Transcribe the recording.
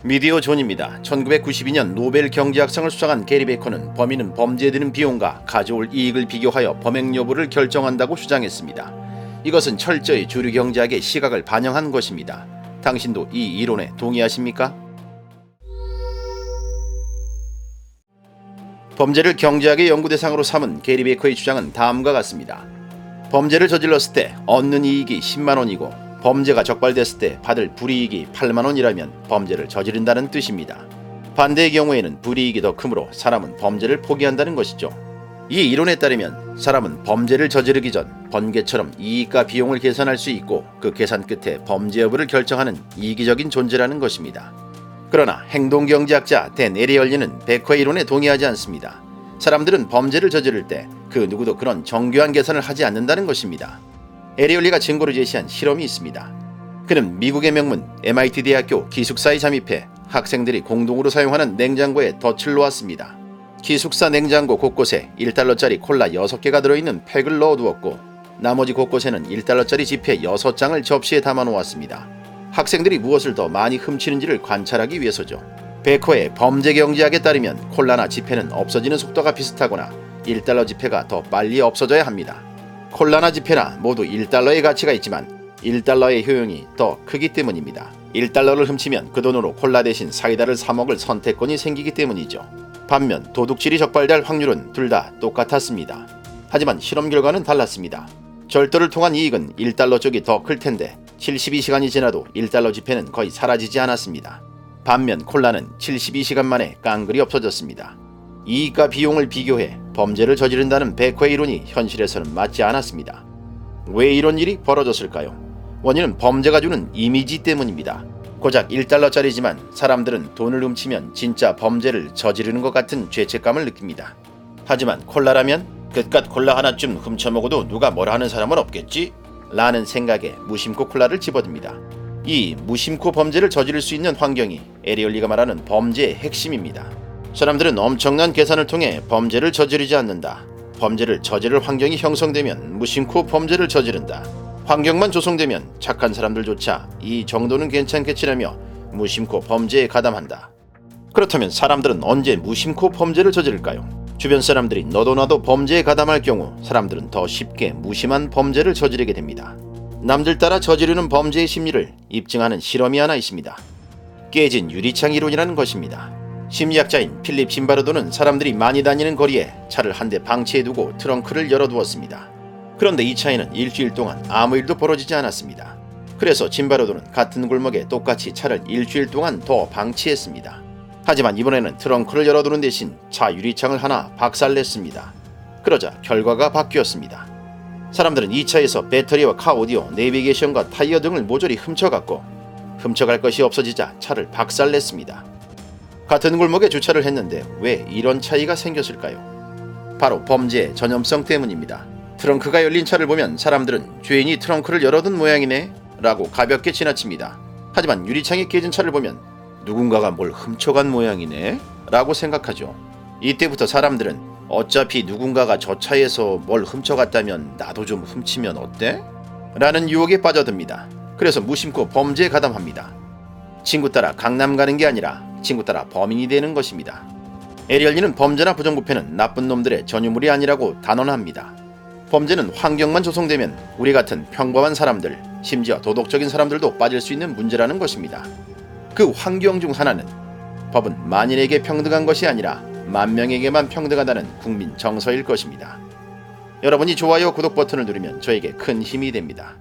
미디어 존입니다. 1992년 노벨 경제학상을 수상한 게리 베커는 범인은 범죄에 드는 비용과 가져올 이익을 비교하여 범행 여부를 결정한다고 주장했습니다. 이것은 철저히 주류 경제학의 시각을 반영한 것입니다. 당신도 이 이론에 동의하십니까? 범죄를 경제학의 연구 대상으로 삼은 게리 베커의 주장은 다음과 같습니다. 범죄를 저질렀을 때 얻는 이익이 10만 원이고 범죄가 적발됐을 때 받을 불이익이 8만 원이라면 범죄를 저지른다는 뜻입니다. 반대의 경우에는 불이익이 더 크므로 사람은 범죄를 포기한다는 것이죠. 이 이론에 따르면 사람은 범죄를 저지르기 전 번개처럼 이익과 비용을 계산할 수 있고 그 계산 끝에 범죄 여부를 결정하는 이기적인 존재라는 것입니다. 그러나 행동경제학자 댄 에리얼리는 베커의 이론에 동의하지 않습니다. 사람들은 범죄를 저지를 때 그 누구도 그런 정교한 계산을 하지 않는다는 것입니다. 에리얼리가 증거로 제시한 실험이 있습니다. 그는 미국의 명문 MIT 대학교 기숙사에 잠입해 학생들이 공동으로 사용하는 냉장고에 덫을 놓았습니다. 기숙사 냉장고 곳곳에 1달러짜리 콜라 6개가 들어있는 팩을 넣어두었고 나머지 곳곳에는 1달러짜리 지폐 6장을 접시에 담아놓았습니다. 학생들이 무엇을 더 많이 훔치는지를 관찰하기 위해서죠. 베커의 범죄 경제학에 따르면 콜라나 지폐는 없어지는 속도가 비슷하거나 1달러 지폐가 더 빨리 없어져야 합니다. 콜라나 지폐나 모두 1달러의 가치가 있지만 1달러의 효용이 더 크기 때문입니다. 1달러를 훔치면 그 돈으로 콜라 대신 사이다를 사 먹을 선택권이 생기기 때문이죠. 반면 도둑질이 적발될 확률은 둘 다 똑같았습니다. 하지만 실험 결과는 달랐습니다. 절도를 통한 이익은 1달러 쪽이 더 클 텐데 72시간이 지나도 1달러 지폐는 거의 사라지지 않았습니다. 반면 콜라는 72시간 만에 깡그리 없어졌습니다. 이익과 비용을 비교해 범죄를 저지른다는 베커의 이론이 현실에서는 맞지 않았습니다. 왜 이런 일이 벌어졌을까요? 원인은 범죄가 주는 이미지 때문입니다. 고작 1달러짜리지만 사람들은 돈을 훔치면 진짜 범죄를 저지르는 것 같은 죄책감을 느낍니다. 하지만 콜라라면 그깟 콜라 하나쯤 훔쳐먹어도 누가 뭐라 하는 사람은 없겠지? 라는 생각에 무심코 콜라를 집어듭니다. 이 무심코 범죄를 저지를 수 있는 환경이 에리얼리가 말하는 범죄의 핵심입니다. 사람들은 엄청난 계산을 통해 범죄를 저지르지 않는다. 범죄를 저지를 환경이 형성되면 무심코 범죄를 저지른다. 환경만 조성되면 착한 사람들조차 이 정도는 괜찮겠지라며 무심코 범죄에 가담한다. 그렇다면 사람들은 언제 무심코 범죄를 저지를까요? 주변 사람들이 너도 나도 범죄에 가담할 경우 사람들은 더 쉽게 무심한 범죄를 저지르게 됩니다. 남들 따라 저지르는 범죄의 심리를 입증하는 실험이 하나 있습니다. 깨진 유리창 이론이라는 것입니다. 심리학자인 필립 짐바르도는 사람들이 많이 다니는 거리에 차를 한 대 방치해두고 트렁크를 열어두었습니다. 그런데 이 차에는 일주일 동안 아무 일도 벌어지지 않았습니다. 그래서 짐바르도는 같은 골목에 똑같이 차를 일주일 동안 더 방치했습니다. 하지만 이번에는 트렁크를 열어두는 대신 차 유리창을 하나 박살냈습니다. 그러자 결과가 바뀌었습니다. 사람들은 이 차에서 배터리와 카 오디오, 내비게이션과 타이어 등을 모조리 훔쳐갔고 훔쳐갈 것이 없어지자 차를 박살냈습니다. 같은 골목에 주차를 했는데 왜 이런 차이가 생겼을까요? 바로 범죄의 전염성 때문입니다. 트렁크가 열린 차를 보면 사람들은 죄인이 트렁크를 열어둔 모양이네 라고 가볍게 지나칩니다. 하지만 유리창이 깨진 차를 보면 누군가가 뭘 훔쳐간 모양이네 라고 생각하죠. 이때부터 사람들은 어차피 누군가가 저 차에서 뭘 훔쳐갔다면 나도 좀 훔치면 어때? 라는 유혹에 빠져듭니다. 그래서 무심코 범죄에 가담합니다. 친구 따라 강남 가는 게 아니라 친구 따라 범인이 되는 것입니다. 에리얼리는 범죄나 부정부패는 나쁜 놈들의 전유물이 아니라고 단언합니다. 범죄는 환경만 조성되면 우리 같은 평범한 사람들, 심지어 도덕적인 사람들도 빠질 수 있는 문제라는 것입니다. 그 환경 중 하나는 법은 만인에게 평등한 것이 아니라 만명에게만 평등하다는 국민 정서일 것입니다. 여러분이 좋아요, 구독 버튼을 누르면 저에게 큰 힘이 됩니다.